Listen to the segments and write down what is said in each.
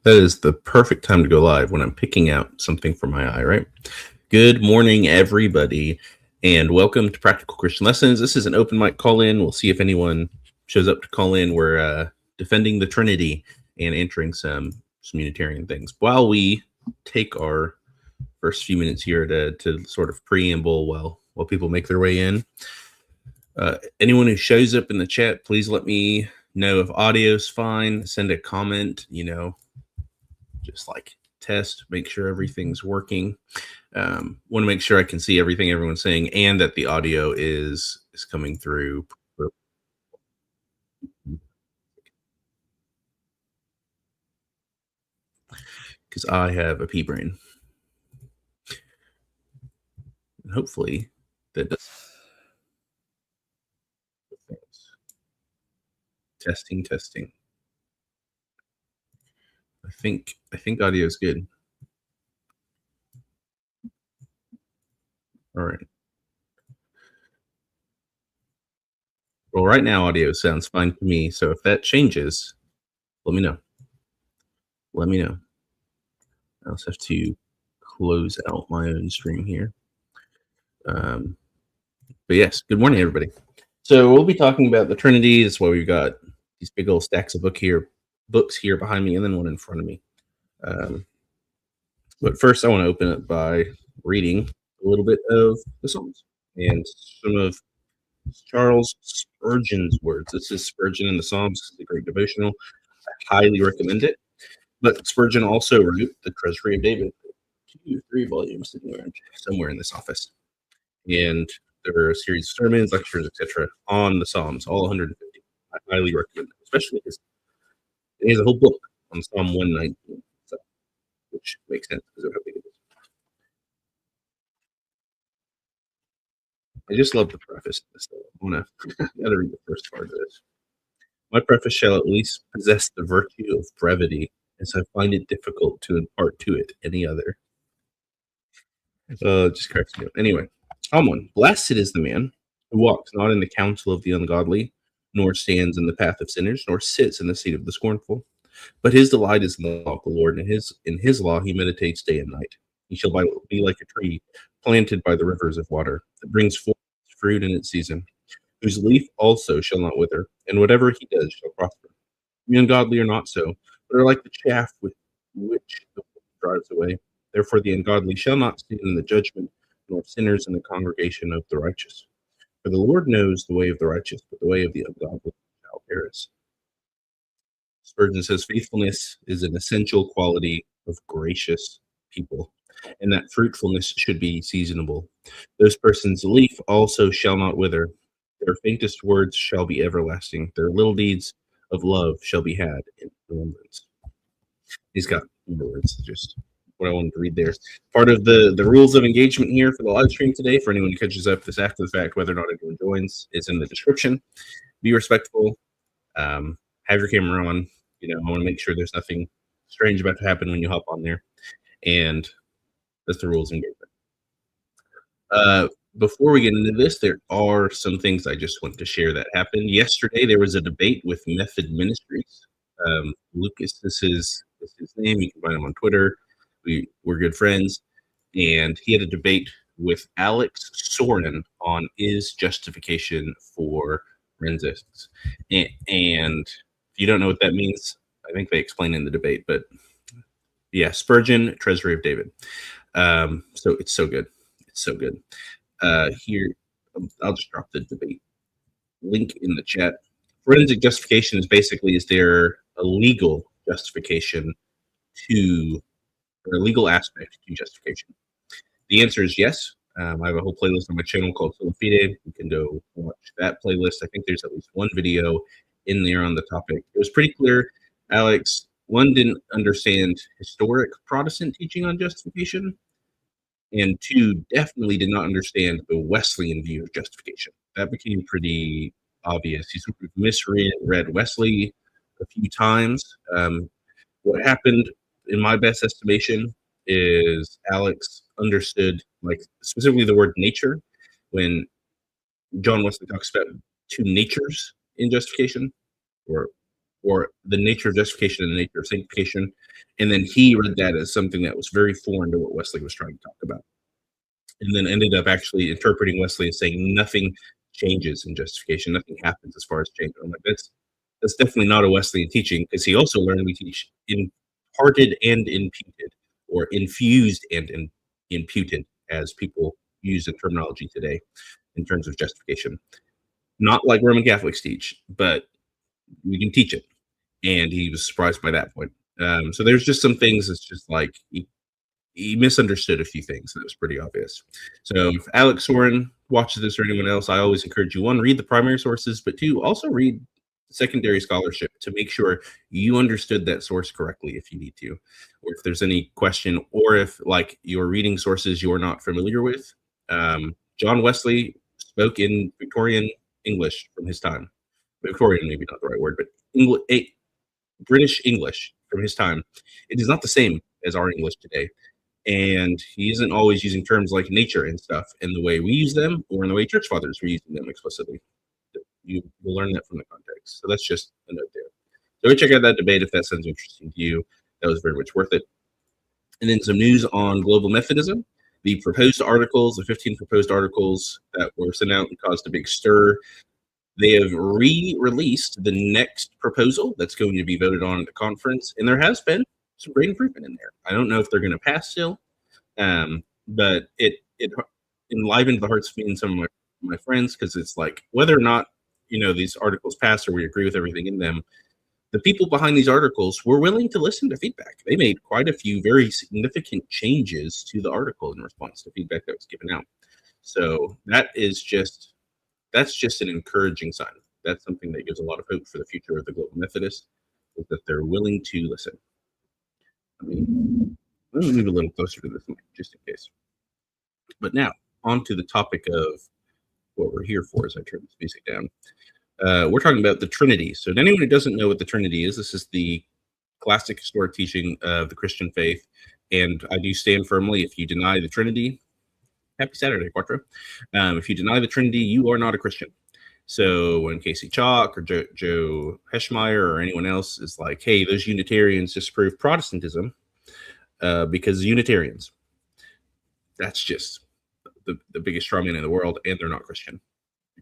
That is the perfect time to go live when I'm picking out something for my eye, right? Good morning, everybody, and welcome to Practical Christian Lessons. This is an open mic call in. We'll see if anyone shows up to call in. We're defending the Trinity and answering some Unitarian things. While we take our first few minutes here to sort of preamble while people make their way in, anyone who shows up in the chat, please let me know if audio's fine. Send a comment, just like test, make sure everything's working. Want to make sure I can see everything everyone's saying and that the audio is coming through. Because I have a pea brain. And hopefully that does. Testing. I think audio is good. All right. Well, right now audio sounds fine to me. So if that changes, let me know. I also have to close out my own stream here. But yes, good morning, everybody. So we'll be talking about the Trinity. That's why we've got these big old stacks of books here behind me, and then one in front of me. But first, I want to open it by reading a little bit of the Psalms and some of Charles Spurgeon's words. This is Spurgeon in the Psalms. This is a great devotional. I highly recommend it. But Spurgeon also wrote The Treasury of David, 3 volumes sitting around somewhere in this office. And there are a series of sermons, lectures, etc. on the Psalms, all 150. I highly recommend it, especially because he has a whole book on Psalm 119, so, which makes sense because of how big it is. I just love the preface to this. I gotta read the first part of this. My preface shall at least possess the virtue of brevity, as I find it difficult to impart to it any other. It just cracks me up. Anyway, Psalm 1. Blessed is the man who walks not in the counsel of the ungodly, nor stands in the path of sinners, nor sits in the seat of the scornful. But his delight is in the law of the Lord, and in his law he meditates day and night. He shall be like a tree planted by the rivers of water, that brings forth fruit in its season, whose leaf also shall not wither, and whatever he does shall prosper. The ungodly are not so, but are like the chaff with which the wind drives away. Therefore the ungodly shall not stand in the judgment, nor sinners in the congregation of the righteous. For the Lord knows the way of the righteous, but the way of the ungodly shall perish. Spurgeon says faithfulness is an essential quality of gracious people, and that fruitfulness should be seasonable. Those persons' leaf also shall not wither. Their faintest words shall be everlasting. Their little deeds of love shall be had in remembrance. He's got words, just what I wanted to read there. Part of the rules of engagement here for the live stream today, for anyone who catches up this after the fact, whether or not anyone joins, is in the description. Be respectful. Have your camera on. I want to make sure there's nothing strange about to happen when you hop on there. And that's the rules of engagement. Before we get into this, there are some things I just want to share that happened. Yesterday, there was a debate with Method Ministries. Lucas, this is his name. You can find him on Twitter. We're good friends. And he had a debate with Alex Soren on is justification for forensics. And if you don't know what that means, I think they explain in the debate. But yeah, Spurgeon, Treasury of David. So it's so good. It's so good. Here, I'll just drop the debate link in the chat. Forensic justification is there a legal justification or a legal aspect to justification? The answer is yes. I have a whole playlist on my channel called Sola Fide. You can go watch that playlist. I think there's at least one video in there on the topic. It was pretty clear. Alex, one, didn't understand historic Protestant teaching on justification, and 2, definitely did not understand the Wesleyan view of justification. That became pretty obvious. He sort of misread Wesley a few times. What happened, in my best estimation, is Alex understood, specifically the word nature, when John Wesley talks about 2 natures in justification, or or the nature of justification and the nature of sanctification. And then he read that as something that was very foreign to what Wesley was trying to talk about. And then ended up actually interpreting Wesley as saying nothing changes in justification, nothing happens as far as change. I'm like, that's definitely not a Wesleyan teaching, because he also learned we teach imparted and imputed, or infused and imputed, as people use the terminology today in terms of justification. Not like Roman Catholics teach, but we can teach it. And he was surprised by that point. So there's just some things that's just like he misunderstood a few things that was pretty obvious. So if Alex Soren watches this or anyone else, I always encourage you, one, read the primary sources, but two, also read secondary scholarship to make sure you understood that source correctly if you need to, or if there's any question, or if like you're reading sources you're not familiar with. John Wesley spoke in Victorian English from his time. Victorian, maybe not the right word, but British English from his time. It is not the same as our English today. And he isn't always using terms like nature and stuff in the way we use them, or in the way church fathers were using them explicitly. You will learn that from the context. So that's just a note there. So go check out that debate if that sounds interesting to you. That was very much worth it. And then some news on global Methodism. The proposed articles, the 15 proposed articles that were sent out and caused a big stir. They have re-released the next proposal that's going to be voted on at the conference, and there has been some great improvement in there. I don't know if they're going to pass still, but it enlivened the hearts of me and some of my friends, because it's like, whether or not these articles pass or we agree with everything in them, the people behind these articles were willing to listen to feedback. They made quite a few very significant changes to the article in response to feedback that was given out. So that's just an encouraging sign. That's something that gives a lot of hope for the future of the Global Methodist, is that they're willing to listen. Let me move a little closer to this mic, just in case. But now, on to the topic of what we're here for as I turn this music down. We're talking about the Trinity. So to anyone who doesn't know what the Trinity is, this is the classic historic teaching of the Christian faith. And I do stand firmly, if you deny the Trinity, happy Saturday, Quattro. If you deny the Trinity, you are not a Christian. So when Casey Chalk or Joe Heschmeyer or anyone else is like, hey, those Unitarians disprove Protestantism because Unitarians, that's just the biggest straw man in the world, and they're not Christian.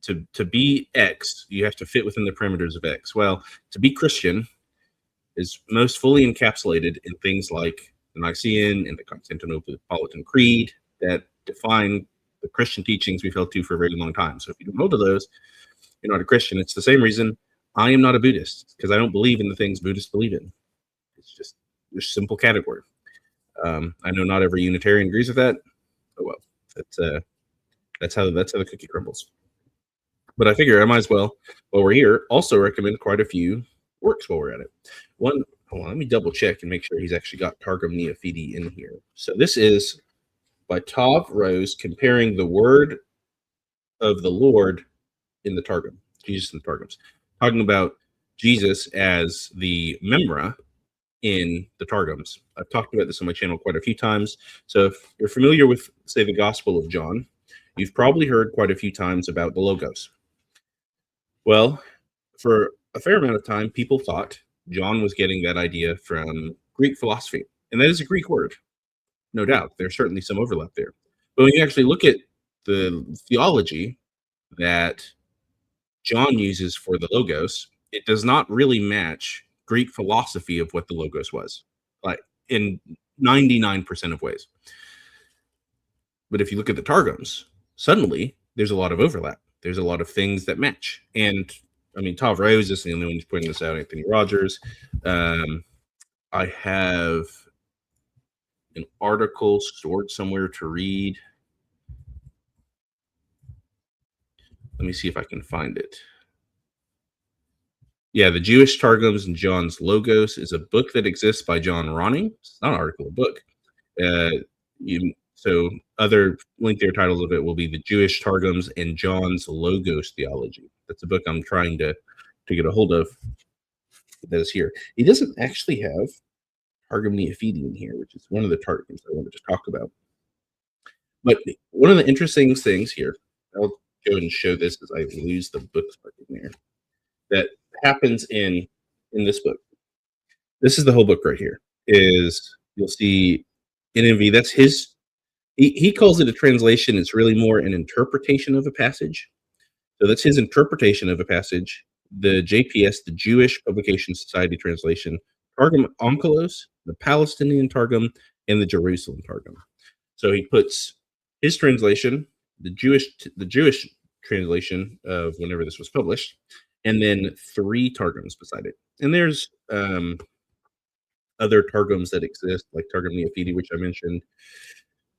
To be X, you have to fit within the parameters of X. Well, to be Christian is most fully encapsulated in things like the Nicene and the Constantinopolitan Creed that define the Christian teachings we've held to for a very long time. So if you don't hold to those, you're not a Christian. It's the same reason I am not a Buddhist, because I don't believe in the things Buddhists believe in. It's just a simple category. I know not every Unitarian agrees with that. Oh well, that's how the cookie crumbles. But I figure I might as well, while we're here, also recommend quite a few works while we're at it. One, hold on, let me double check and make sure he's actually got Targum Nea Fide in here. So this is by Tav Rose, comparing the word of the Lord in the Targum, Jesus in the Targums, talking about Jesus as the Memra in the Targums. I've talked about this on my channel quite a few times. So if you're familiar with, say, the Gospel of John, you've probably heard quite a few times about the Logos. Well, for a fair amount of time, people thought John was getting that idea from Greek philosophy. And that is a Greek word, no doubt. There's certainly some overlap there. But when you actually look at the theology that John uses for the Logos, it does not really match Greek philosophy of what the Logos was, like in 99% of ways. But if you look at the Targums, suddenly there's a lot of overlap. There's a lot of things that match. And I mean, Tav Rose is the only one who's pointing this out, Anthony Rogers. I have an article stored somewhere to read. Let me see if I can find it. Yeah, the Jewish Targums and John's Logos is a book that exists by John Ronning. It's not an article, a book. So other lengthier titles of it will be the Jewish Targums and John's Logos Theology. That's a book I'm trying to get a hold of. That is here. He doesn't actually have Targum Nea Fide in here, which is one of the Targums I wanted to talk about. But one of the interesting things here, I'll go and show this as I lose the bookmark in there, that happens in in this book. This is the whole book right here. Is you'll see NMV. That's his. He calls it a translation. It's really more an interpretation of a passage. So that's his interpretation of a passage. The JPS, the Jewish Publication Society translation, Targum Onkelos, the Palestinian Targum, and the Jerusalem Targum. So he puts his translation, the Jewish translation of whenever this was published, and then three targums beside it. And there's other targums that exist, like Targum Neophiti, which I mentioned.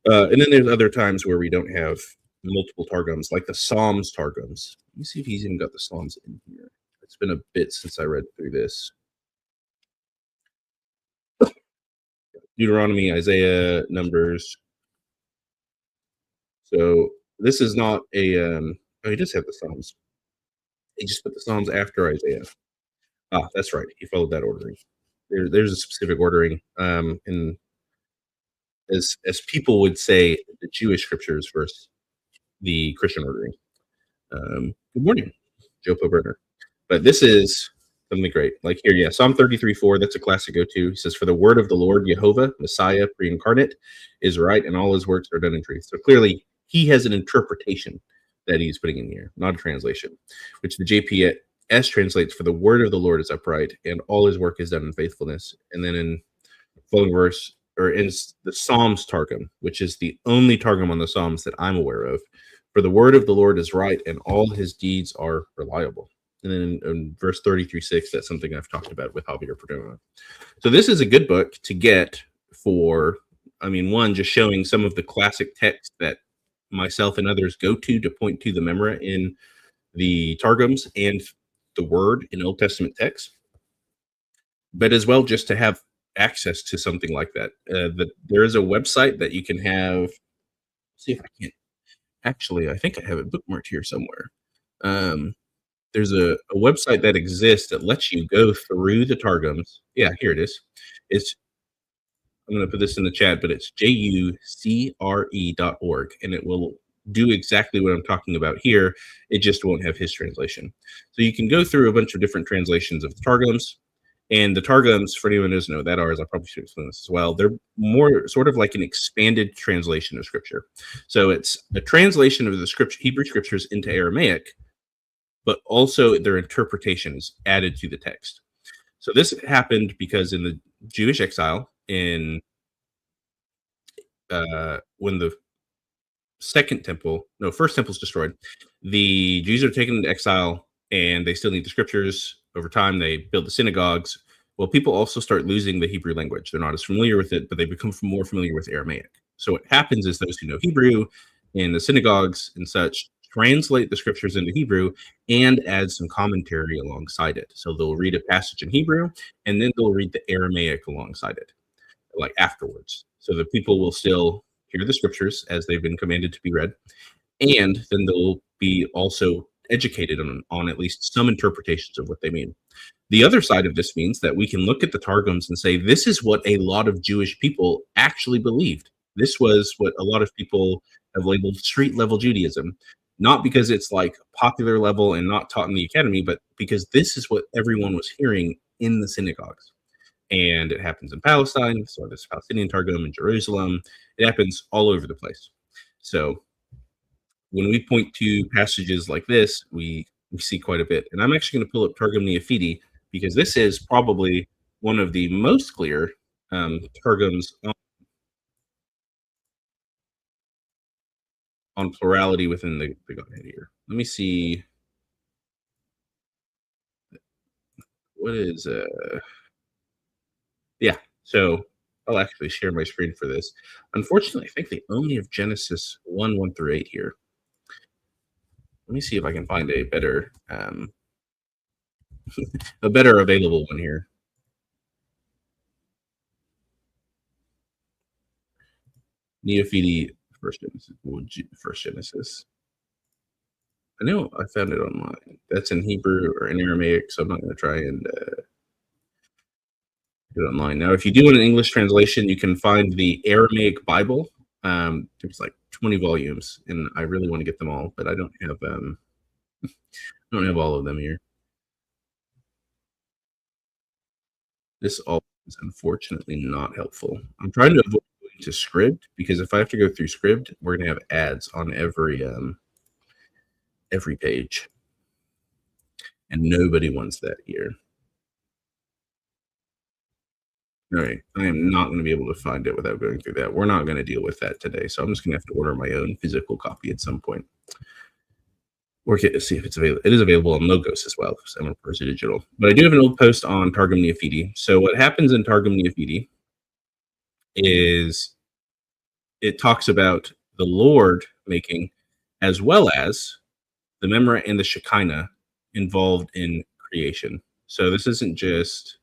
And then there's other times where we don't have multiple targums, like the Psalms targums. Let me see if he's even got the Psalms in here. It's been a bit since I read through this. Deuteronomy, Isaiah, Numbers. So this is not a. Oh, he does have the Psalms. He just put the Psalms after Isaiah. Ah, that's right. He followed that ordering. There's a specific ordering, in as people would say, the Jewish scriptures versus the Christian ordering. Good morning, Joe Burner. But this is something great. Like here, yeah, Psalm 33:4, that's a classic go-to. He says, "For the word of the Lord, Jehovah, Messiah, pre-incarnate, is right, and all his works are done in truth." So clearly, he has an interpretation that he's putting in here, not a translation, which the JPS translates, "For the word of the Lord is upright, and all his work is done in faithfulness." And then in following verse, or in the Psalms Targum, which is the only Targum on the Psalms that I'm aware of, "For the word of the Lord is right, and all his deeds are reliable." And then in verse 33:6, that's something I've talked about with Javier Perdomo. So this is a good book to get for, I mean, one, just showing some of the classic texts that myself and others go to point to the Memra in the Targums and the Word in Old Testament texts, but as well just to have access to something like that. There is a website that you can have. See if I can. Actually, I think I have it bookmarked here somewhere. There's a website that exists that lets you go through the Targums. Yeah, here it is. It's I'm going to put this in the chat, but it's jucre.org, and it will do exactly what I'm talking about here. It just won't have his translation. So you can go through a bunch of different translations of the Targums. And the Targums, for anyone who doesn't know what that are, I probably should explain this as well. They're more sort of like an expanded translation of Scripture. So it's a translation of the scripture, Hebrew Scriptures into Aramaic, but also their interpretation is added to the text. So this happened because in the Jewish exile, in when the first temple is destroyed, the Jews are taken into exile, and they still need the scriptures. Over time, they build the synagogues. Well, people also start losing the Hebrew language. They're not as familiar with it, but they become more familiar with Aramaic. So what happens is those who know Hebrew in the synagogues and such translate the scriptures into Hebrew and add some commentary alongside it. So they'll read a passage in Hebrew, and then they'll read the Aramaic alongside it, like afterwards. So the people will still hear the scriptures as they've been commanded to be read, and then they'll be also educated on at least some interpretations of what they mean. The other side of this means that we can look at the Targums and say, this is what a lot of Jewish people actually believed. This was what a lot of people have labeled street level Judaism, not because it's like popular level and not taught in the academy, but because this is what everyone was hearing in the synagogues. And it happens in Palestine, so there's Palestinian Targum in Jerusalem. It happens all over the place. So when we point to passages like this, we see quite a bit. And I'm actually going to pull up Targum Neophiti because this is probably one of the most clear Targums on plurality within the Godhead here. Let me see. What is yeah, so I'll actually share my screen for this. Unfortunately, I think they only have Genesis 1 through 8 here. Let me see if I can find a better available one here. Neophiti First Genesis. I know I found it online. That's in Hebrew or in Aramaic, so I'm not going to try and get it online. Now, if you do want an English translation, you can find the Aramaic Bible. There's like 20 volumes, and I really want to get them all, but I don't have all of them here. This all is unfortunately not helpful. I'm trying to avoid going to script because if I have to go through script, we're gonna have ads on every page, and nobody wants that here. All right, I am not going to be able to find it without going through that. We're not going to deal with that today, so I'm just going to have to order my own physical copy at some point. Or see if it's available. It is available on Logos as well, so I'm going to Persia Digital. But I do have an old post on Targum Neophiti. So what happens in Targum Neophiti is it talks about the Lord making, as well as the Memra and the Shekinah involved in creation. So this isn't just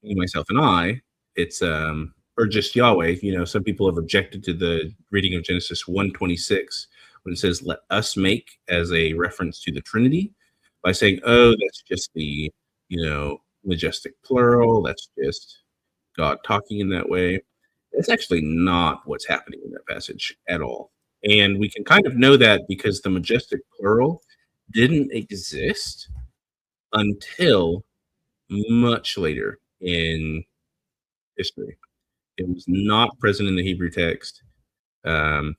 me, myself, and I. It's or just Yahweh. You know, some people have objected to the reading of Genesis 1:26 when it says "Let us make" as a reference to the Trinity, by saying, "Oh, that's just the majestic plural. That's just God talking in that way." That's actually not what's happening in that passage at all. And we can kind of know that because the majestic plural didn't exist until much later in history. It was not present in the Hebrew text. Um,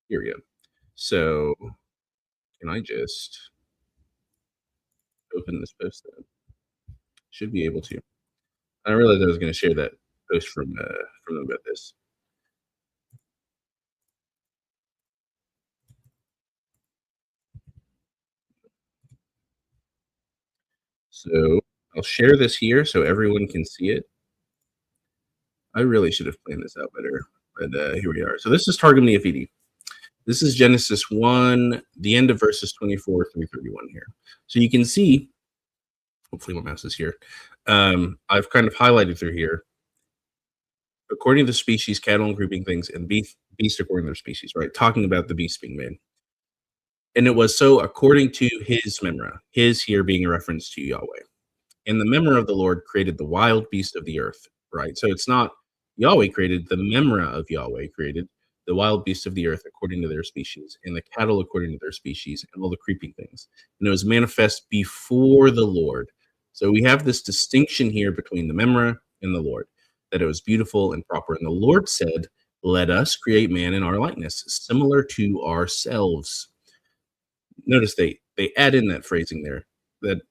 Here we go. So, can I just open this post? Then? Should be able to. I realized I was going to share that post from them about this. So I'll share this here so everyone can see it. I really should have planned this out better, but here we are. So this is Targum Neophiti. This is Genesis 1, the end of verses 24 through 31 here. So you can see, hopefully my mouse is here. I've kind of highlighted through here, according to the species, cattle and creeping things, and beast according to their species, right? Talking about the beast being made. And it was so according to his memra, his here being a reference to Yahweh. And the memra of the Lord created the wild beast of the earth, right? So it's not Yahweh created, the memra of Yahweh created the wild beasts of the earth according to their species, and the cattle according to their species, and all the creeping things. And it was manifest before the Lord. So we have this distinction here between the memra and the Lord, that it was beautiful and proper. And the Lord said, "Let us create man in our likeness, similar to ourselves." Notice they add in that phrasing there, that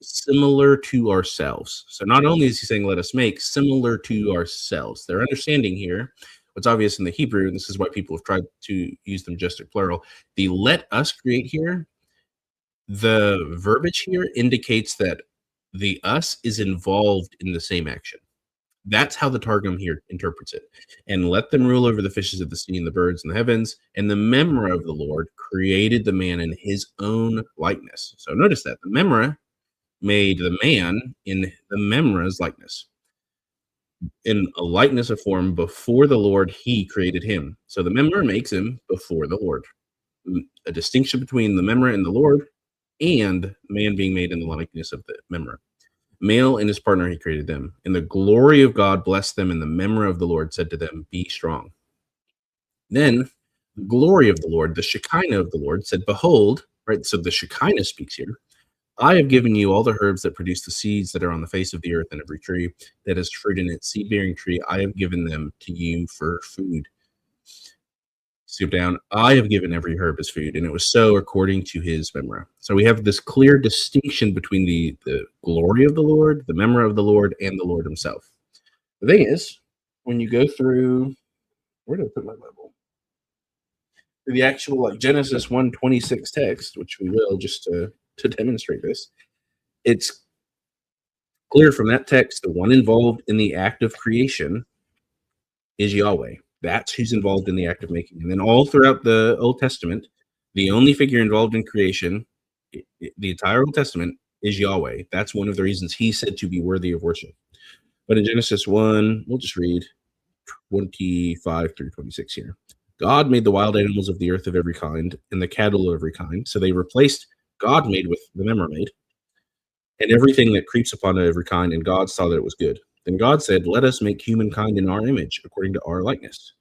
similar to ourselves. So not only is he saying, "Let us make," similar to ourselves. Their understanding here, what's obvious in the Hebrew, and this is why people have tried to use the majestic plural, the "let us create" here, the verbiage here indicates that the us is involved in the same action. That's how the Targum here interprets it. And let them rule over the fishes of the sea and the birds in the heavens. And the memra of the Lord created the man in his own likeness. So notice that the memra made the man in the memra's likeness, in a likeness of form before the Lord he created him. So the memra makes him before the Lord. A distinction between the memra and the Lord, and man being made in the likeness of the memra. Male and his partner he created them. And the glory of God blessed them, and the memra of the Lord said to them, "Be strong." Then the glory of the Lord, the Shekinah of the Lord, said, "Behold," right? So the Shekinah speaks here. "I have given you all the herbs that produce the seeds that are on the face of the earth, and every tree that has fruit in its seed-bearing tree. I have given them to you for food." Skip down. "I have given every herb as food," and it was so according to his memra. So we have this clear distinction between the glory of the Lord, the memra of the Lord, and the Lord himself. The thing is, when you go through, where did I put my Bible? The actual Genesis 1:26 text, which we will just to demonstrate this, it's clear from that text the one involved in the act of creation is Yahweh. That's who's involved in the act of making. And then all throughout the Old Testament, the only figure involved in creation, the entire Old Testament, is Yahweh. That's one of the reasons he's said to be worthy of worship. But in Genesis 1, we'll just read 25 through 26 here. "God made the wild animals of the earth of every kind, and the cattle of every kind." So they replaced God made with the memra made, "and everything that creeps upon it of every kind, and God saw that it was good. Then God said, 'Let us make humankind in our image, according to our likeness,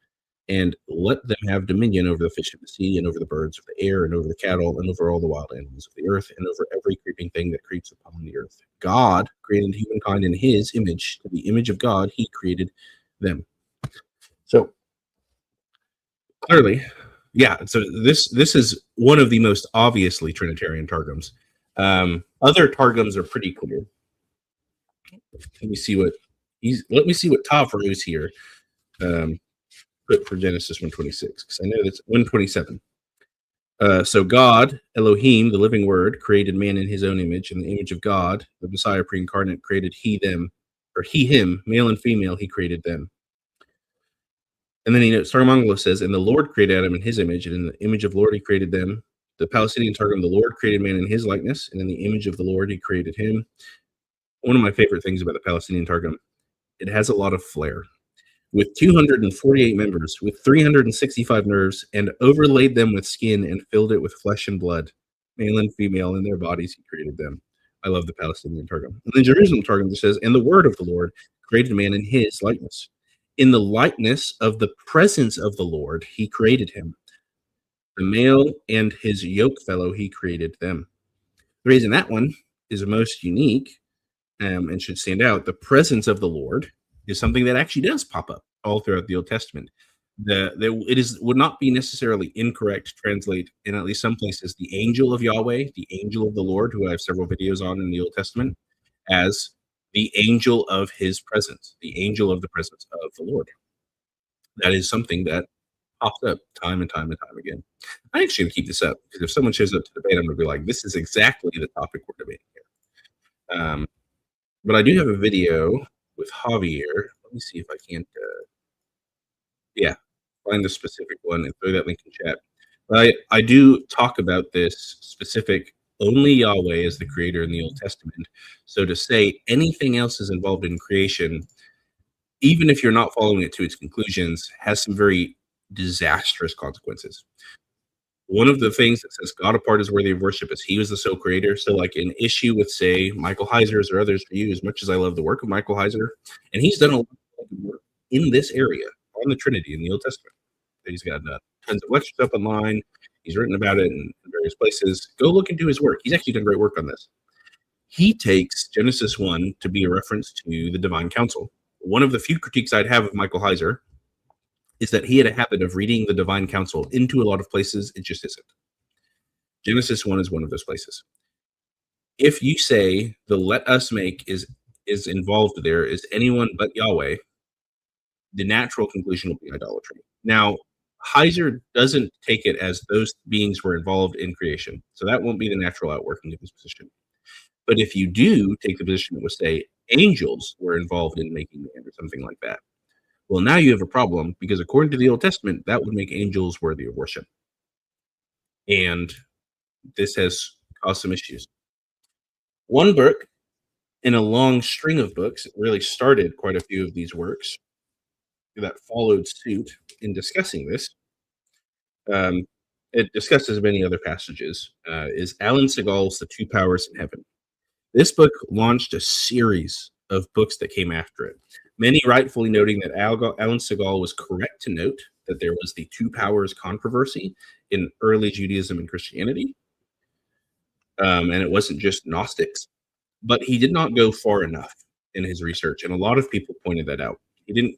and let them have dominion over the fish of the sea, and over the birds of the air, and over the cattle, and over all the wild animals of the earth, and over every creeping thing that creeps upon the earth. God created humankind in his image. To the image of God, he created them. So clearly, yeah. So this is one of the most obviously Trinitarian targums. Other targums are pretty clear. Let me see what Tav Rose here put for Genesis 126, because I know that's 127. So God, Elohim, the living word, created man in his own image. In the image of God, the Messiah pre-incarnate created he, them, or he, him, male and female, he created them. And then Sarmangalo says, and the Lord created Adam in his image, and in the image of the Lord he created them. The Palestinian Targum, the Lord created man in his likeness, and in the image of the Lord he created him. One of my favorite things about the Palestinian Targum, it has a lot of flair. With 248 members, with 365 nerves, and overlaid them with skin and filled it with flesh and blood, male and female in their bodies, he created them. I love the Palestinian Targum. And the Jerusalem Targum just says, and the word of the Lord created man in his likeness. In the likeness of the presence of the Lord, he created him. The male and his yoke fellow, he created them. The reason that one is most unique and should stand out, the presence of the Lord is something that actually does pop up all throughout the Old Testament. Would not be necessarily incorrect to translate in at least some places the angel of Yahweh, the angel of the Lord, who I have several videos on in the Old Testament, as the angel of his presence, the angel of the presence of the Lord. That is something that pops up time and time and time again. I'm actually going to keep this up, because if someone shows up to debate, I'm going to be like, this is exactly the topic we're debating here. But I do have a video with Javier. Let me see if I can't, find the specific one and throw that link in chat. But I do talk about this specific, only Yahweh is the creator in the Old Testament. So to say anything else is involved in creation, even if you're not following it to its conclusions, has some very disastrous consequences. One of the things that sets God apart as worthy of worship is he was the sole creator. So like an issue with, say, Michael Heiser's or others for you, as much as I love the work of Michael Heiser, and he's done a lot of work in this area on the Trinity in the Old Testament. He's got tons of lectures up online. He's written about it in various places. Go look into his work. He's actually done great work on this. He takes Genesis 1 to be a reference to the divine council. One of the few critiques I'd have of Michael Heiser is that he had a habit of reading the divine council into a lot of places it just isn't. Genesis 1 is one of those places. If you say the let us make is involved there is anyone but Yahweh, the natural conclusion will be idolatry. Now, Heiser doesn't take it as those beings were involved in creation. So that won't be the natural outworking of his position. But if you do take the position that would say angels were involved in making man or something like that, well, now you have a problem, because according to the Old Testament, that would make angels worthy of worship. And this has caused some issues. One book in a long string of books, it really started quite a few of these works that followed suit in discussing this. It discusses many other passages, is Alan Segal's The Two Powers in Heaven. This book launched a series of books that came after it, many rightfully noting that Alan Segal was correct to note that there was the two powers controversy in early Judaism and Christianity, and it wasn't just Gnostics, but he did not go far enough in his research, and a lot of people pointed that out. He didn't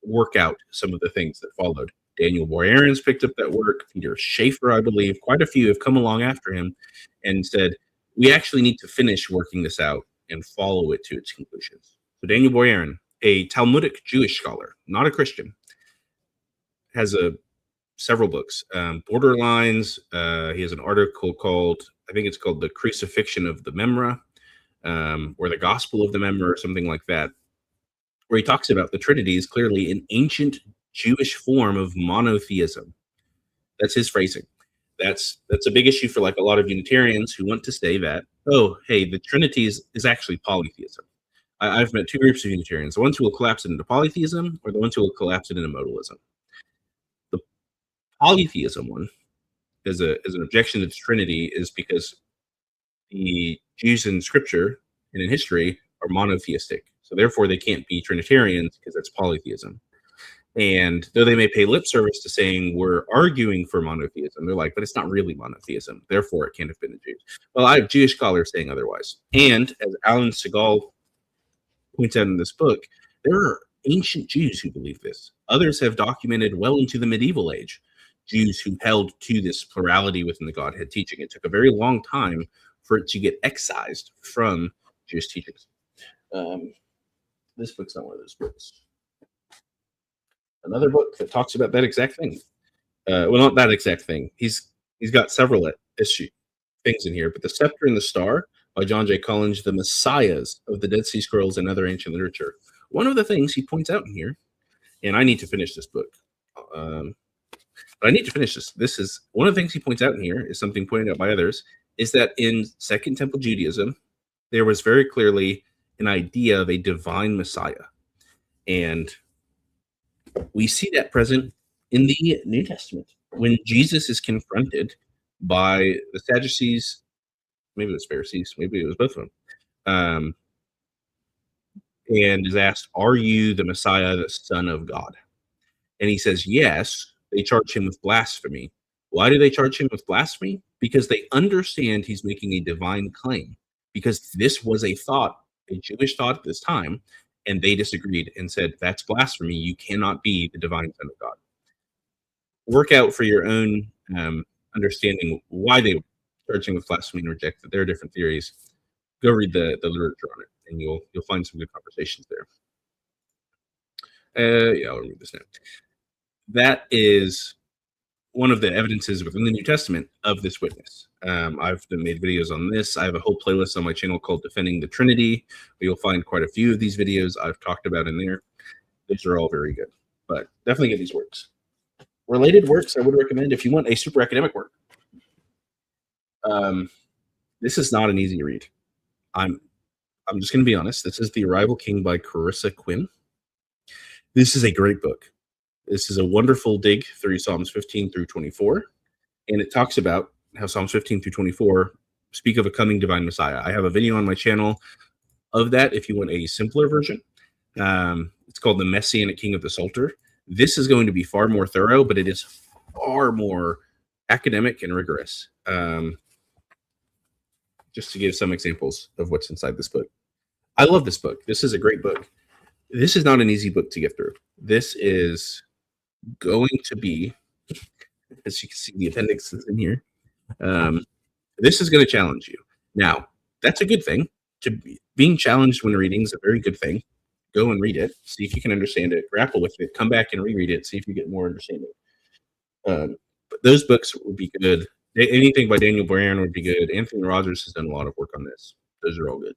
work out some of the things that followed. Daniel Boyarin's picked up that work. Peter Schaefer, I believe, quite a few have come along after him and said, we actually need to finish working this out and follow it to its conclusions. So Daniel Boyarin, a Talmudic Jewish scholar, not a Christian, has several books. Borderlines, he has an article called, I think it's called The Crucifixion of the Memra, or The Gospel of the Memra, or something like that, where he talks about the Trinity is clearly an ancient Jewish form of monotheism. That's his phrasing. That's a big issue for like a lot of Unitarians who want to say that, oh, hey, the Trinity is actually polytheism. I've met two groups of Unitarians, the ones who will collapse it into polytheism, or the ones who will collapse it into modalism. The polytheism one, as an objection to the Trinity, is because the Jews in Scripture and in history are monotheistic. So therefore, they can't be Trinitarians because that's polytheism. And though they may pay lip service to saying we're arguing for monotheism, they're like, but it's not really monotheism. Therefore, it can't have been the Jews. Well, I have Jewish scholars saying otherwise. And as Alan Segal points out in this book, there are ancient Jews who believe this. Others have documented well into the medieval age Jews who held to this plurality within the Godhead teaching. It took a very long time for it to get excised from Jewish teachings. This book's not one of those books. Another book that talks about that exact thing. Well, not that exact thing. He's got several things in here, but The Scepter and the Star by John J. Collins, the Messiahs of the Dead Sea Scrolls and other ancient literature. One of the things he points out in here, and I need to finish this book. But I need to finish this. This is one of the things he points out in here is something pointed out by others, is that in Second Temple Judaism, there was very clearly an idea of a divine Messiah. And we see that present in the New Testament when Jesus is confronted by the Sadducees, maybe it was Pharisees, maybe it was both of them, and is asked, "Are you the Messiah, the Son of God?" And he says, "Yes." They charge him with blasphemy. Why do they charge him with blasphemy? Because they understand he's making a divine claim. Because this was a thought, a Jewish thought at this time, and they disagreed and said, "That's blasphemy. You cannot be the divine Son of God." Work out for your own understanding why they charge him with blasphemy and reject it. There are different theories. Go read the literature on it, and you'll find some good conversations there. Yeah, I'll read this now. That is one of the evidences within the New Testament of this witness. I've made videos on this. I have a whole playlist on my channel called Defending the Trinity. You'll find quite a few of these videos I've talked about in there. These are all very good, but definitely get these works. Related works I would recommend if you want a super academic work. This is not an easy read. I'm just going to be honest. This is The Arrival King by Carissa Quinn. This is a great book. This is a wonderful dig through Psalms 15 through 24, and it talks about how Psalms 15 through 24 speak of a coming divine Messiah. I have a video on my channel of that if you want a simpler version. It's called The Messianic King of the Psalter. This is going to be far more thorough, but it is far more academic and rigorous. Just to give some examples of what's inside this book. I love this book. This is a great book. This is not an easy book to get through. This is going to be, as you can see, the appendix is in here. This is going to challenge you. Now, that's a good thing. Being challenged when reading is a very good thing. Go and read it. See if you can understand it. Grapple with it. Come back and reread it. See if you get more understanding. But those books would be good. Anything by Daniel Brand would be good. Anthony Rogers has done a lot of work on this. Those are all good.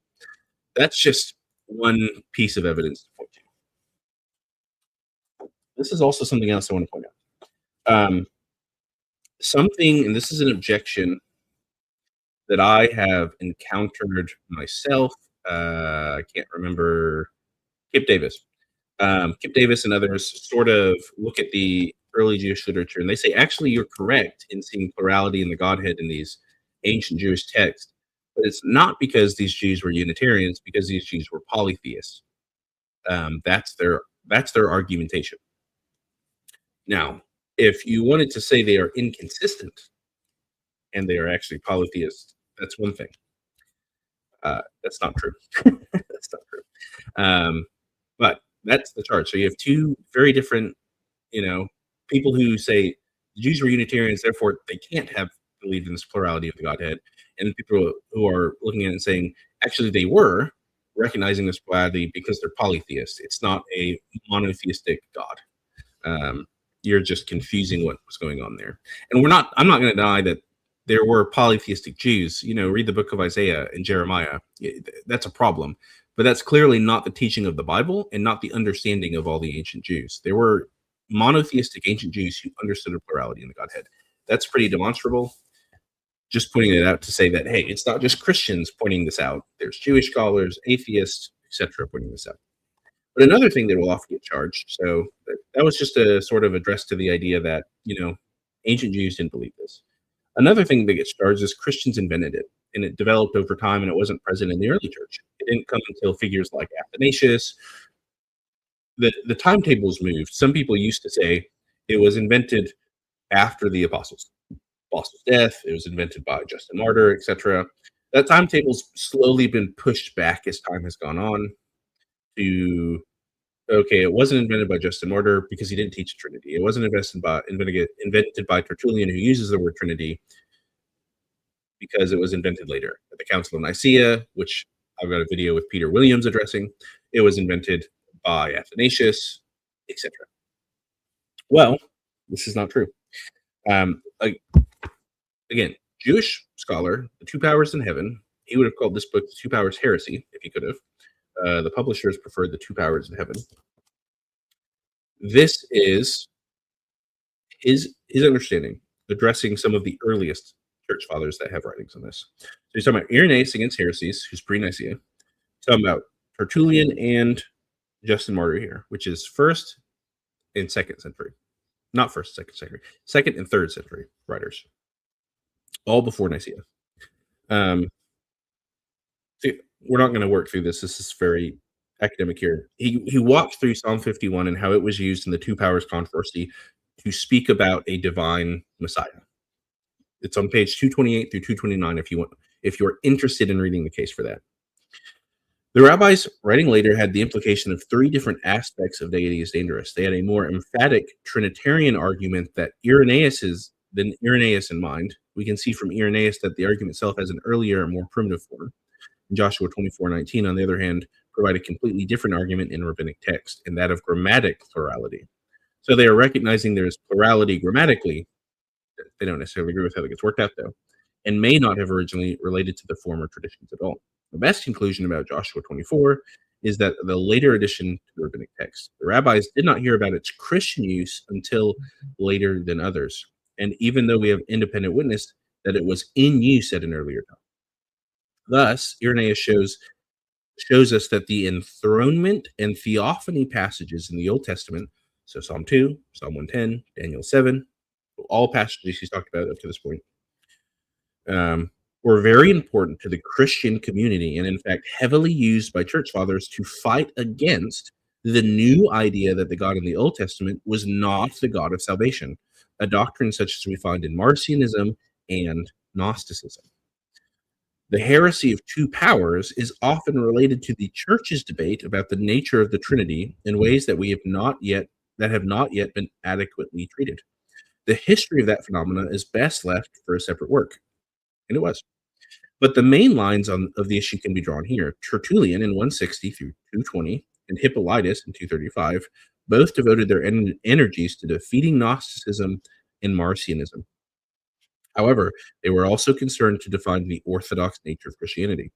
That's just one piece of evidence to point to. This is also something else I want to point out. Something, and this is an objection that I have encountered myself. I can't remember. Kip Davis. Kip Davis and others sort of look at the early Jewish literature and they say, actually, you're correct in seeing plurality in the Godhead in these ancient Jewish texts. But it's not because these Jews were Unitarians, because these Jews were polytheists. That's their argumentation. Now, if you wanted to say they are inconsistent and they are actually polytheists, that's one thing. That's not true. That's not true. But that's the charge. So you have two very different, people who say the Jews were Unitarians, therefore they can't have believed in this plurality of the Godhead, and people who are looking at it and saying actually they were recognizing this plurality because they're polytheists. It's not a monotheistic God. You're just confusing what was going on there. And I'm not going to deny that there were polytheistic Jews. Read the book of Isaiah and Jeremiah. That's a problem. But that's clearly not the teaching of the Bible and not the understanding of all the ancient Jews. There were monotheistic ancient Jews who understood a plurality in the Godhead. That's pretty demonstrable. Just pointing it out to say that, hey, it's not just Christians pointing this out. There's Jewish scholars, atheists, etc., pointing this out. But another thing that will often get charged, so that was just a sort of address to the idea that, ancient Jews didn't believe this. Another thing that gets charged is Christians invented it, and it developed over time, and it wasn't present in the early church. It didn't come until figures like Athanasius, the timetables moved. Some people used to say it was invented after the apostles' death. It was invented by Justin Martyr, etc. That timetable's slowly been pushed back as time has gone on to okay, it wasn't invented by Justin Martyr because he didn't teach Trinity. It wasn't invented by Tertullian, who uses the word Trinity, because it was invented later at the Council of Nicaea, which I've got a video with Peter Williams addressing. It was invented by Athanasius, etc. Well, this is not true. Again, Jewish scholar, The Two Powers in Heaven, he would have called this book The Two Powers Heresy if he could have. The publishers preferred The Two Powers in Heaven. This is his understanding, addressing some of the earliest church fathers that have writings on this. So he's talking about Irenaeus against heresies, who's pre-Nicaea. He's talking about Tertullian and Justin Martyr here, which is first and second century. Not first, second century. Second and third century writers. All before Nicaea. We're not going to work through this. This is very academic here. He walked through Psalm 51 and how it was used in the Two Powers controversy to speak about a divine Messiah. It's on page 228 through 229 if you're interested in reading the case for that. The rabbis writing later had the implication of three different aspects of deity is dangerous. They had a more emphatic Trinitarian argument that Irenaeus in mind. We can see from Irenaeus that the argument itself has an earlier and more primitive form. Joshua 24:19, on the other hand, provide a completely different argument in rabbinic text, and that of grammatic plurality. So they are recognizing there is plurality grammatically. They don't necessarily agree with how that gets worked out, though, and may not have originally related to the former traditions at all. The best conclusion about Joshua 24 is that the later addition to the rabbinic text. The rabbis did not hear about its Christian use until later than others, and even though we have independent witness that it was in use at an earlier time. Thus, Irenaeus shows us that the enthronement and theophany passages in the Old Testament, so Psalm 2, Psalm 110, Daniel 7, all passages he's talked about up to this point, were very important to the Christian community and, in fact, heavily used by church fathers to fight against the new idea that the God in the Old Testament was not the God of salvation, a doctrine such as we find in Marcionism and Gnosticism. The heresy of two powers is often related to the church's debate about the nature of the Trinity in ways that have not yet been adequately treated. The history of that phenomena is best left for a separate work, and it was. But the main lines of the issue can be drawn here. Tertullian in 160 through 220 and Hippolytus in 235 both devoted their energies to defeating Gnosticism and Marcionism. However, they were also concerned to define the orthodox nature of Christianity.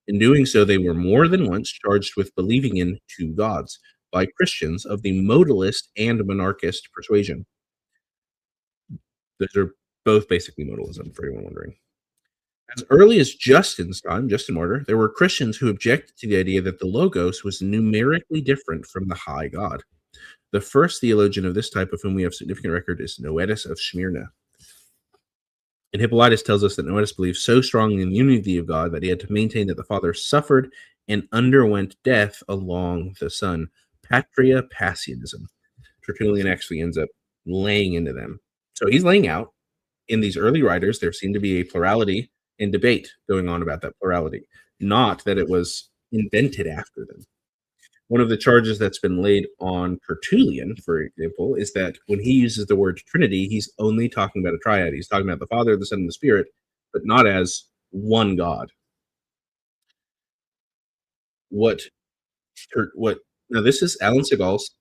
In doing so, they were more than once charged with believing in two gods by Christians of the modalist and monarchist persuasion. Those are both basically modalism, for anyone wondering. As early as Justin's time, Justin Martyr, there were Christians who objected to the idea that the Logos was numerically different from the high God. The first theologian of this type of whom we have significant record is Noetus of Smyrna. And Hippolytus tells us that Noetus believed so strongly in the unity of God that he had to maintain that the Father suffered and underwent death along the Son. Patria Passianism. Tertullian actually ends up laying into them. So he's laying out, in these early writers, there seemed to be a plurality and debate going on about that plurality, not that it was invented after them. One of the charges that's been laid on Tertullian, for example, is that when he uses the word Trinity, he's only talking about a triad. He's talking about the Father, the Son, and the Spirit, but not as one God. Now this is Alan Segal's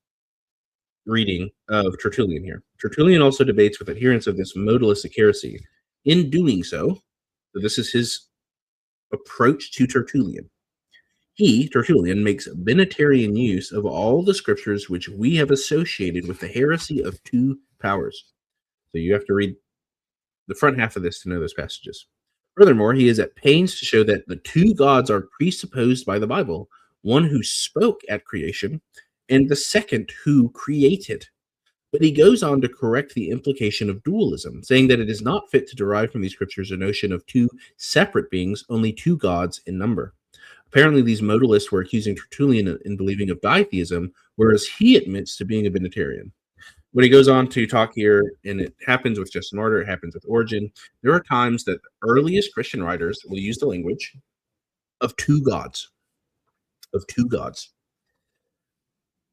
reading of Tertullian here. Tertullian also debates with adherents of this modalistic heresy. In doing so this is his approach to Tertullian. Tertullian, makes binitarian use of all the scriptures which we have associated with the heresy of two powers. So you have to read the front half of this to know those passages. Furthermore, he is at pains to show that the two gods are presupposed by the Bible, one who spoke at creation and the second who created. But he goes on to correct the implication of dualism, saying that it is not fit to derive from these scriptures a notion of two separate beings, only two gods in number. Apparently, these modalists were accusing Tertullian in believing of ditheism, whereas he admits to being a Benitarian. When he goes on to talk here, and it happens with Justin Martyr, it happens with Origen, there are times that the earliest Christian writers will use the language of two gods, of two gods.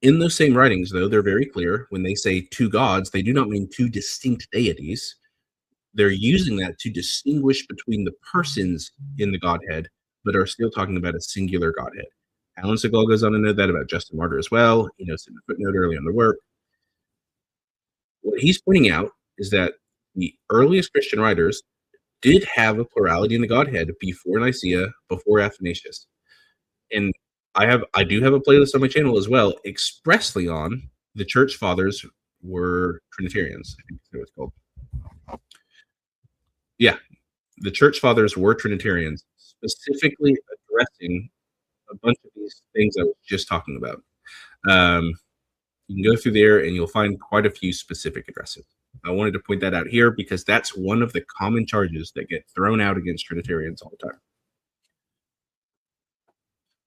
In those same writings, though, they're very clear. When they say two gods, they do not mean two distinct deities. They're using that to distinguish between the persons in the Godhead, but are still talking about a singular Godhead. Alan Segal goes on to know that about Justin Martyr as well. He notes in the footnote early on the work. What he's pointing out is that the earliest Christian writers did have a plurality in the Godhead before Nicaea, before Athanasius. And I do have a playlist on my channel as well, expressly on the church fathers were Trinitarians, I think that's what it's called. Yeah, the church fathers were Trinitarians, specifically addressing a bunch of these things I was just talking about. You can go through there and you'll find quite a few specific addresses. I wanted to point that out here because that's one of the common charges that get thrown out against Trinitarians all the time.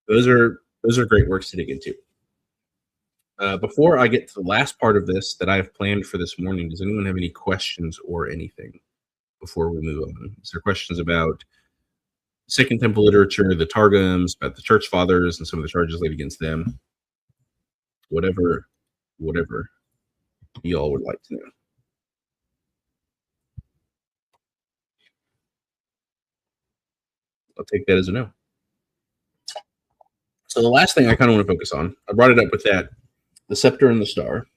Those are great works to dig into. Before I get to the last part of this that I have planned for this morning, does anyone have any questions or anything before we move on? Is there questions about Second Temple literature, the Targums, about the Church Fathers, and some of the charges laid against them? Whatever you all would like to know. I'll take that as a no. So the last thing I kind of want to focus on, I brought it up with that, the scepter and the star,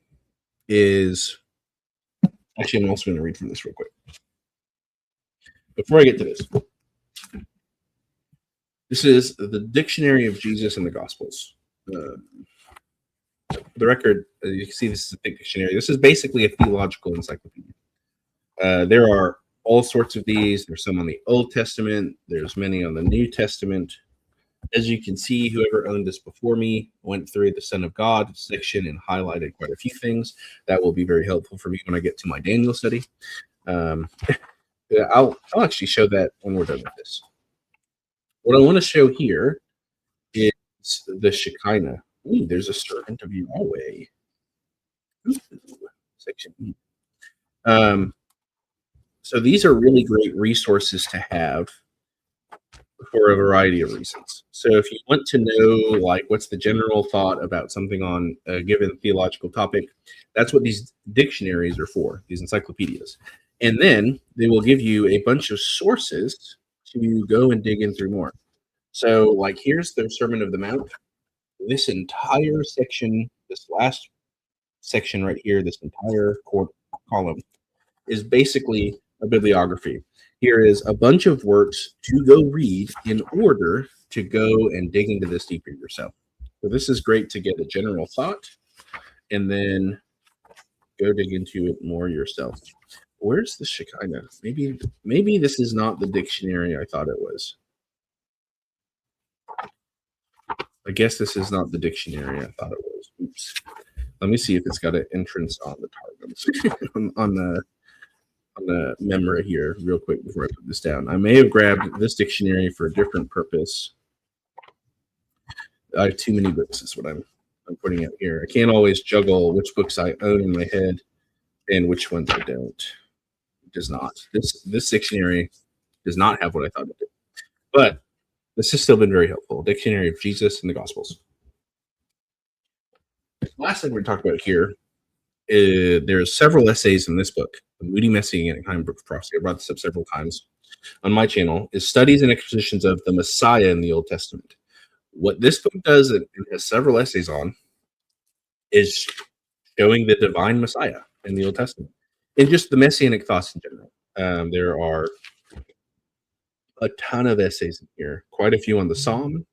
is actually, I'm also going to read from this real quick. Before I get to this, this is the Dictionary of Jesus and the Gospels. The record, you can see this is a thick dictionary. This is basically a theological encyclopedia. There are all sorts of these. There's some on the Old Testament. There's many on the New Testament. As you can see, whoever owned this before me went through the Son of God section and highlighted quite a few things. That will be very helpful for me when I get to my Daniel study. I'll actually show that when we're done with this. What I want to show here is the Shekinah. Ooh, there's a servant of Yahweh. Ooh, section E. So these are really great resources to have for a variety of reasons. So if you want to know, like, what's the general thought about something on a given theological topic, that's what these dictionaries are for, these encyclopedias. And then they will give you a bunch of sources to go and dig in through more. So, like, here's the Sermon of the Mount. This entire section, this last section right here, this entire column is basically a bibliography. Here is a bunch of works to go read in order to go and dig into this deeper yourself. So this is great to get a general thought and then go dig into it more yourself. Where's the Shekinah? Maybe this is not the dictionary I thought it was. I guess this is not the dictionary I thought it was. Oops. Let me see if it's got an entrance on the Targums on the memory here real quick before I put this down. I may have grabbed this dictionary for a different purpose. I have too many books is what I'm putting out here. I can't always juggle which books I own in my head and which ones I don't. It does not. This dictionary does not have what I thought it did. But this has still been very helpful. Dictionary of Jesus and the Gospels. The last thing we're going to talk about here is there's several essays in this book, The Moody Messianic Book of Prophecy. I brought this up several times on my channel, is studies and expositions of the Messiah in the Old Testament. What this book does, and has several essays on, is showing the divine Messiah in the Old Testament and just the Messianic thoughts in general. There are a ton of essays in here, quite a few on the Psalms,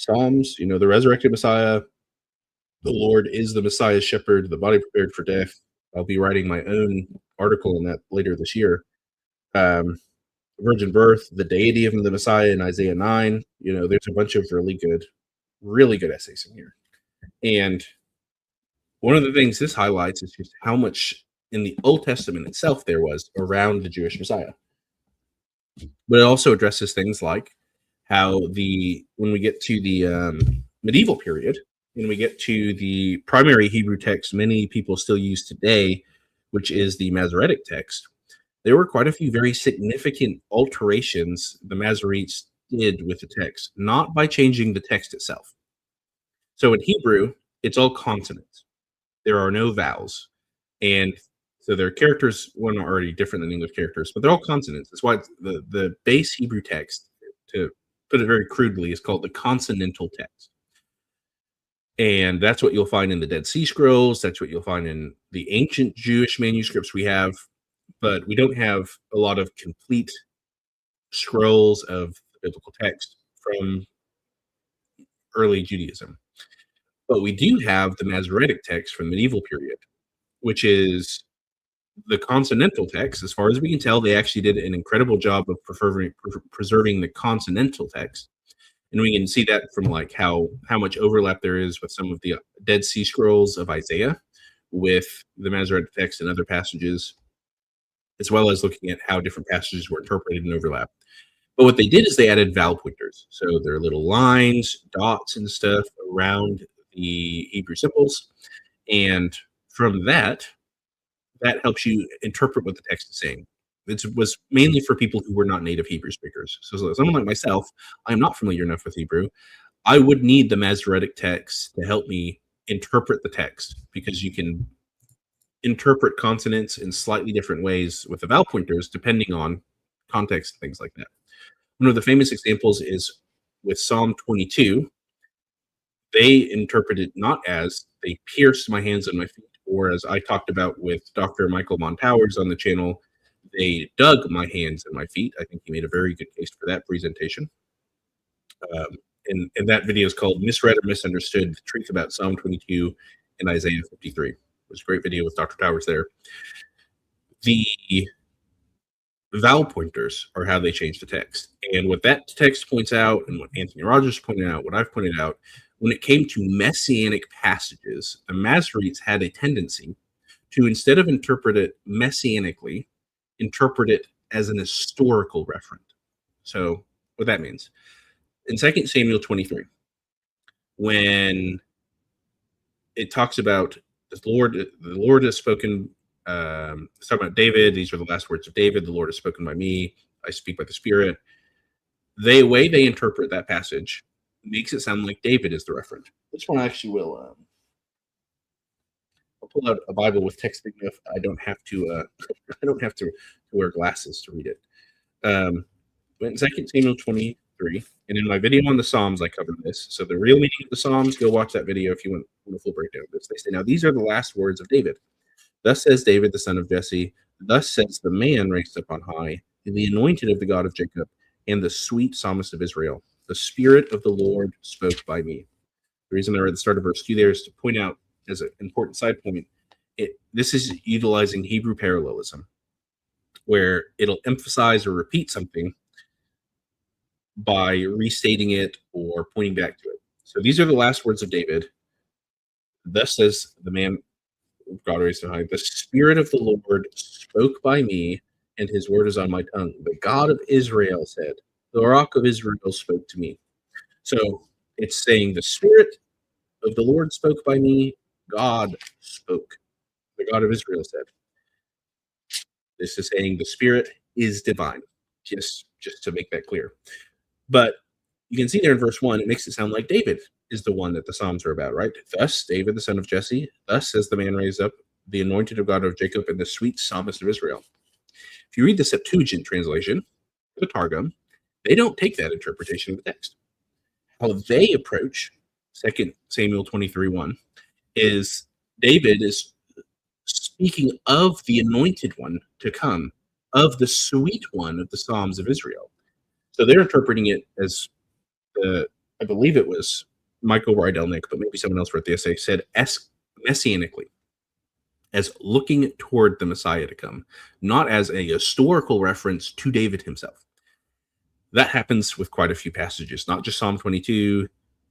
the resurrected Messiah. The Lord is the Messiah's shepherd, the body prepared for death. I'll be writing my own article on that later this year. Virgin birth, the deity of the Messiah in Isaiah 9. There's a bunch of really good essays in here. And one of the things this highlights is just how much in the Old Testament itself there was around the Jewish Messiah. But it also addresses things like how when we get to the medieval period, and we get to the primary Hebrew text many people still use today, which is the Masoretic text, there were quite a few very significant alterations the Masoretes did with the text, not by changing the text itself. So in Hebrew, it's all consonants. There are no vowels. And so their characters, one, are already different than English characters, but they're all consonants. That's why the base Hebrew text, to put it very crudely, is called the consonantal text. And that's what you'll find in the Dead Sea Scrolls. That's what you'll find in the ancient Jewish manuscripts we have. But we don't have a lot of complete scrolls of biblical text from early Judaism. But we do have the Masoretic text from the medieval period, which is the consonantal text. As far as we can tell, they actually did an incredible job of preserving the consonantal text. And we can see that from like how much overlap there is with some of the Dead Sea Scrolls of Isaiah with the Masoretic text and other passages, as well as looking at how different passages were interpreted and overlap. But what they did is they added vowel pointers. So there are little lines, dots, and stuff around the Hebrew symbols. And from that helps you interpret what the text is saying. It was mainly for people who were not native Hebrew speakers. So someone like myself, I'm not familiar enough with Hebrew. I would need the Masoretic text to help me interpret the text, because you can interpret consonants in slightly different ways with the vowel pointers depending on context and things like that. One of the famous examples is with Psalm 22. They interpret it not as "they pierced my hands and my feet," or as I talked about with Dr. Michael Montowers on the channel, "they dug my hands and my feet." I think he made a very good case for that presentation. And that video is called "Misread or Misunderstood: The Truth About Psalm 22 and Isaiah 53." It was a great video with Dr. Towers there. The vowel pointers are how they change the text. And what that text points out, and what Anthony Rogers pointed out, what I've pointed out, when it came to messianic passages, the Masoretes had a tendency to, instead of interpret it messianically, interpret it as an historical referent. So what that means, in 2 Samuel 23, when it talks about the Lord has spoken, it's talking about David. These are the last words of David. The Lord has spoken by me. I speak by the Spirit. The way they interpret that passage makes it sound like David is the referent. This one actually will. I'll pull out a Bible with text big enough. I don't have to. I don't have to wear glasses to read it. But in 2 Samuel 23, and in my video on the Psalms, I covered this. So the real meaning of the Psalms, go watch that video if you want a full breakdown of this. They say, "Now these are the last words of David. Thus says David, the son of Jesse. Thus says the man raised up on high, the anointed of the God of Jacob, and the sweet psalmist of Israel. The Spirit of the Lord spoke by me." The reason I read the start of verse 2 there is to point out, as an important side point, this is utilizing Hebrew parallelism, where it'll emphasize or repeat something by restating it or pointing back to it. So these are the last words of David. Thus says the man God raised on high, "The Spirit of the Lord spoke by me, and his word is on my tongue. The God of Israel said, the Rock of Israel spoke to me." So it's saying the Spirit of the Lord spoke by me, God spoke. The God of Israel said. This is saying the Spirit is divine, just to make that clear. But you can see there in verse 1, it makes it sound like David is the one that the Psalms are about, right? "Thus, David, the son of Jesse, thus says the man raised up, the anointed of God of Jacob, and the sweet psalmist of Israel." If you read the Septuagint translation, the Targum, they don't take that interpretation of the text. How they approach 2 Samuel 23:1 is David is speaking of the anointed one to come, of the sweet one of the Psalms of Israel. So they're interpreting it as I believe it was Michael Rydelnik, but maybe someone else wrote the essay, said messianically, as looking toward the Messiah to come, not as a historical reference to David himself. That happens with quite a few passages, not just Psalm 22,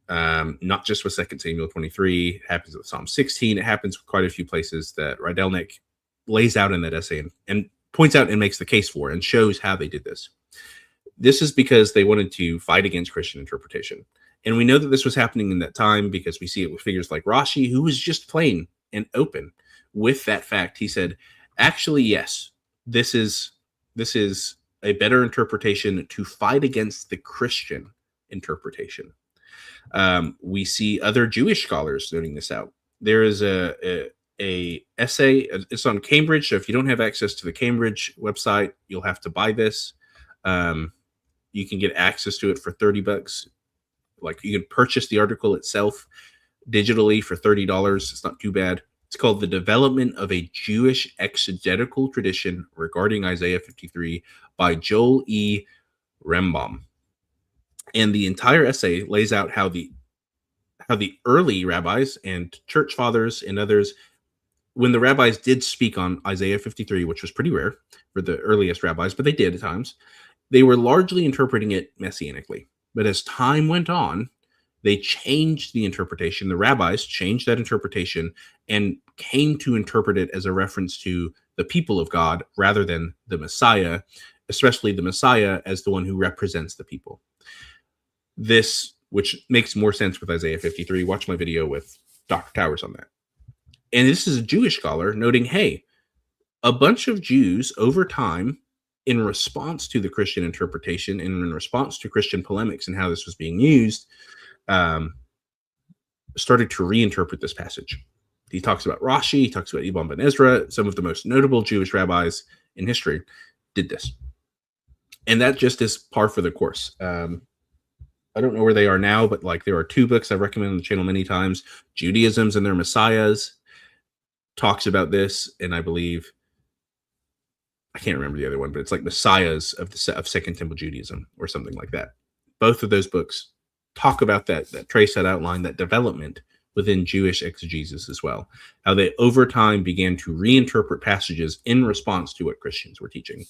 not just with 2 Samuel 23. It happens with Psalm 16. It happens with quite a few places that Rydelnik lays out in that essay and points out and makes the case for and shows how they did this. This is because they wanted to fight against Christian interpretation. And we know that this was happening in that time because we see it with figures like Rashi, who was just plain and open with that fact. He said, actually, yes, this is a better interpretation to fight against the Christian interpretation. We see other Jewish scholars noting this out. There is a essay. It's on Cambridge. So if you don't have access to the Cambridge website, you'll have to buy this. You can get access to it for $30. Like, you can purchase the article itself digitally for $30. It's not too bad. It's called The Development of a Jewish Exegetical Tradition Regarding Isaiah 53 by Joel E. Rembam. And the entire essay lays out how the early rabbis and church fathers and others, when the rabbis did speak on Isaiah 53, which was pretty rare for the earliest rabbis, but they did at times, they were largely interpreting it messianically. But as time went on, they changed the interpretation. The rabbis changed that interpretation and came to interpret it as a reference to the people of God rather than the Messiah, especially the Messiah as the one who represents the people. This, which makes more sense with Isaiah 53. Watch my video with Dr. Towers on that. And this is a Jewish scholar noting, hey, a bunch of Jews over time, in response to the Christian interpretation and in response to Christian polemics and how this was being used, started to reinterpret this passage. He talks about Rashi, he talks about Ibn ben Ezra, some of the most notable Jewish rabbis in history did this. And that just is par for the course. I don't know where they are now, but like, there are two books I've recommended on the channel many times. Judaism's and Their Messiahs talks about this, and I believe, I can't remember the other one, but it's like Messiahs of Second Temple Judaism or something like that. Both of those books talk about that trace, that outline, that development within Jewish exegesis as well. How they over time began to reinterpret passages in response to what Christians were teaching.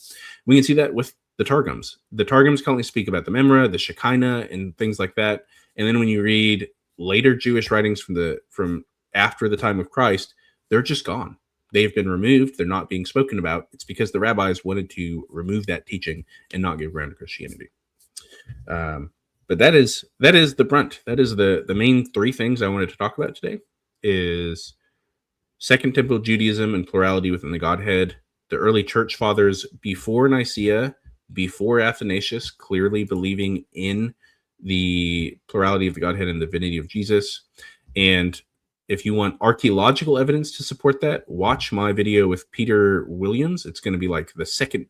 We can see that with the Targums. The Targums currently speak about the Memra, the Shekinah, and things like that. And then when you read later Jewish writings from after the time of Christ, they're just gone. They've been removed. They're not being spoken about. It's because the rabbis wanted to remove that teaching and not give ground to Christianity. But that is the brunt. That is the main three things I wanted to talk about today: is Second Temple Judaism and plurality within the Godhead, the early church fathers before Nicaea, before Athanasius, clearly believing in the plurality of the Godhead and the divinity of Jesus. And if you want archaeological evidence to support that, watch my video with Peter Williams. It's going to be like the second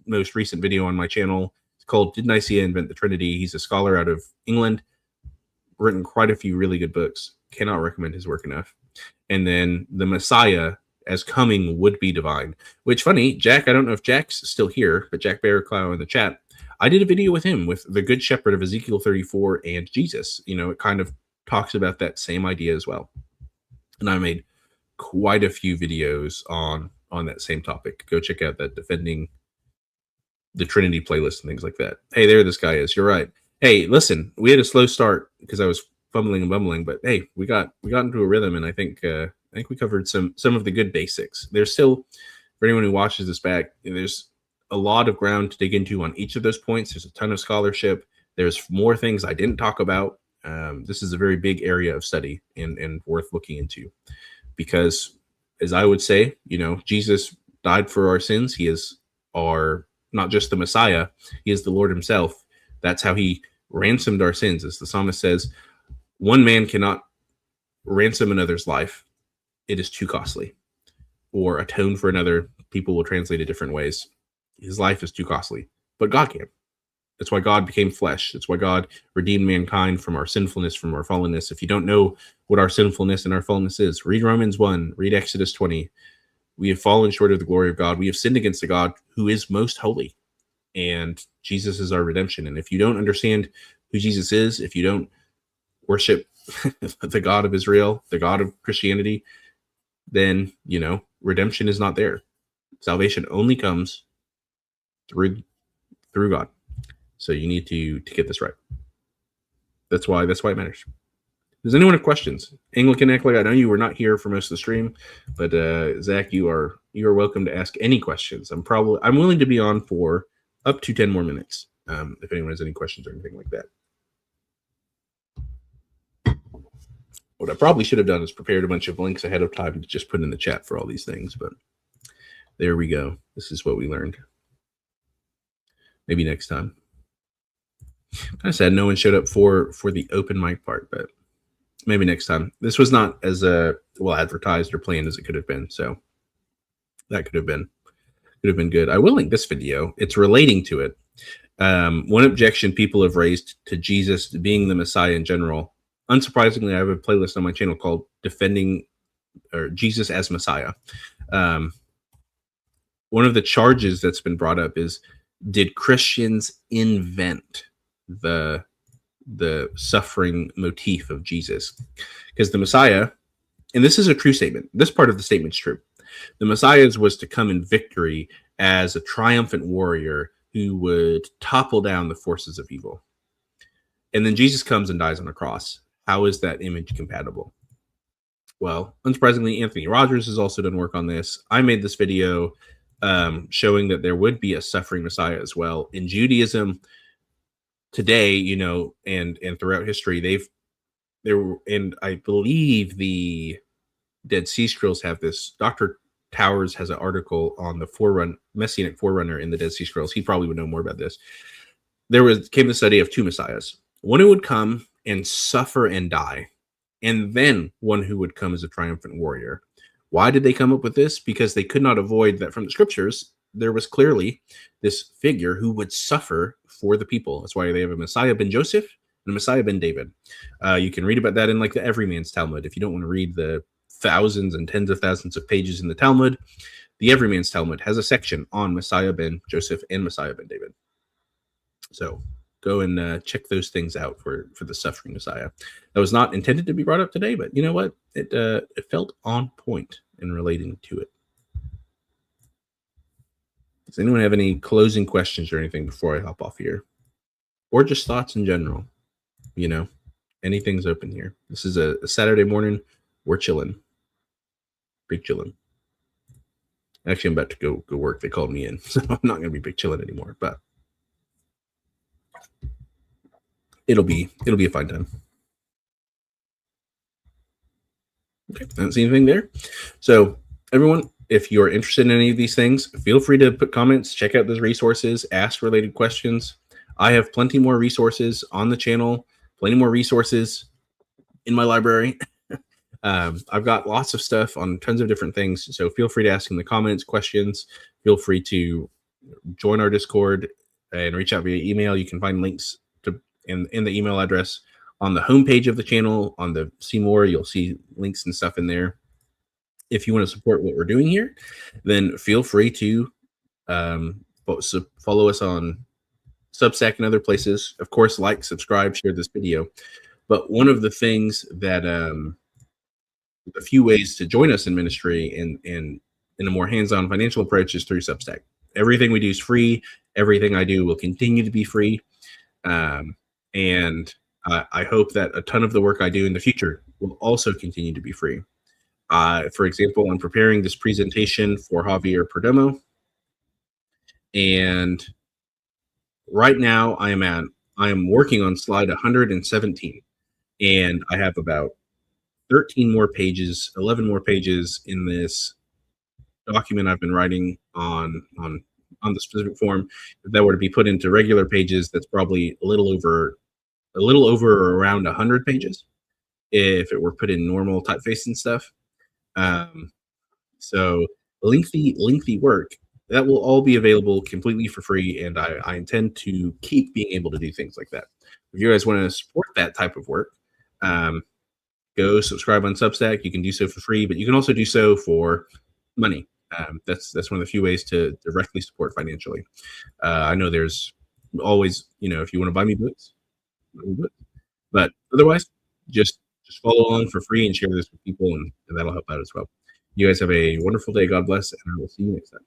most recent video on my channel. It's called Did Nicaea Invent the Trinity? He's a scholar out of England, written quite a few really good books. Cannot recommend his work enough. And then the Messiah as coming would be divine. Which, funny, Jack, I don't know if Jack's still here, but Jack Barraclough in the chat, I did a video with him with the Good Shepherd of Ezekiel 34 and Jesus. You know, it kind of talks about that same idea as well. And I made quite a few videos on that same topic. Go check out that Defending the Trinity playlist and things like that. Hey, there this guy is. You're right. Hey, listen, we had a slow start because I was fumbling and bumbling, but hey, we got into a rhythm, and I think we covered some of the good basics. There's still, for anyone who watches this back, there's a lot of ground to dig into on each of those points. There's a ton of scholarship. There's more things I didn't talk about. This is a very big area of study and worth looking into, because, as I would say, you know, Jesus died for our sins. He is not just the Messiah, he is the Lord himself. That's how he ransomed our sins. As the psalmist says, one man cannot ransom another's life. It is too costly. Or atone for another. People will translate it different ways. His life is too costly, but God can. That's why God became flesh. That's why God redeemed mankind from our sinfulness, from our fallenness. If you don't know what our sinfulness and our fallenness is, read Romans 1, read Exodus 20. We have fallen short of the glory of God. We have sinned against the God who is most holy. And Jesus is our redemption. And if you don't understand who Jesus is, if you don't worship the God of Israel, the God of Christianity, then, you know, redemption is not there. Salvation only comes through God. So you need to get this right. That's why it matters. Does anyone have questions? Anglican Eckler, I know you were not here for most of the stream, but Zach, you are welcome to ask any questions. I'm willing to be on for up to 10 more minutes. If anyone has any questions or anything like that. What I probably should have done is prepared a bunch of links ahead of time to just put in the chat for all these things, but there we go. This is what we learned. Maybe next time. Kind of sad no one showed up for the open mic part, but maybe next time. This was not as well advertised or planned as it could have been, so that could have been good. I will link this video. It's relating to it. One objection people have raised to Jesus being the Messiah in general. Unsurprisingly, I have a playlist on my channel called "Defending or Jesus as Messiah." One of the charges that's been brought up is, did Christians invent the suffering motif of Jesus? Because the Messiah, and this is a true statement, this part of the statement's true. The Messiah was to come in victory as a triumphant warrior who would topple down the forces of evil. And then Jesus comes and dies on a cross. How is that image compatible? Well, unsurprisingly, Anthony Rogers has also done work on this. I made this video showing that there would be a suffering Messiah as well. In Judaism today, and throughout history, and I believe the Dead Sea Scrolls have this. Dr. Towers has an article on the Messianic forerunner in the Dead Sea Scrolls. He probably would know more about this. Came the study of two Messiahs. One who would come and suffer and die, and then one who would come as a triumphant warrior. Why did they come up with this? Because they could not avoid that from the scriptures. There was clearly this figure who would suffer for the people. That's why they have a Messiah ben Joseph and a Messiah ben David. You can read about that in like the Everyman's Talmud. If you don't want to read the thousands and tens of thousands of pages in the Talmud, the Everyman's Talmud has a section on Messiah ben Joseph and Messiah ben David. So go and check those things out for the suffering Messiah. That was not intended to be brought up today, but you know what? It felt on point in relating to it. Does anyone have any closing questions or anything before I hop off here? Or just thoughts in general? Anything's open here. This is a Saturday morning. We're chilling. Big chilling. Actually, I'm about to go work. They called me in, so I'm not going to be big chilling anymore, but it'll be a fun time. Okay, I don't see anything there. So everyone, if you're interested in any of these things, feel free to put comments, check out those resources, ask related questions. I have plenty more resources on the channel, plenty more resources in my library. I've got lots of stuff on tons of different things. So feel free to ask in the comments, questions. Feel free to join our Discord and reach out via email. You can find links in the email address on the homepage of the channel. On the See More, you'll see links and stuff in there. If you want to support what we're doing here, then feel free to follow us on Substack and other places. Of course, like, subscribe, share this video. But one of the things that a few ways to join us in ministry and in a more hands-on financial approach is through Substack. Everything we do is free. Everything I do will continue to be free. And I hope that a ton of the work I do in the future will also continue to be free. For example, I'm preparing this presentation for Javier Perdomo. And right now I am working on slide 117. And I have about 13 more pages, 11 more pages in this document I've been writing on the specific form. If that were to be put into regular pages, that's probably a little over or around 100 pages. If it were put in normal typeface and stuff. So lengthy work that will all be available completely for free. And I intend to keep being able to do things like that. If you guys want to support that type of work, go subscribe on Substack. You can do so for free, but you can also do so for money. That's one of the few ways to directly support financially. I know there's always, if you want to buy me books, but otherwise, just follow along for free and share this with people, and that'll help out as well. You guys have a wonderful day. God bless, and I will see you next time.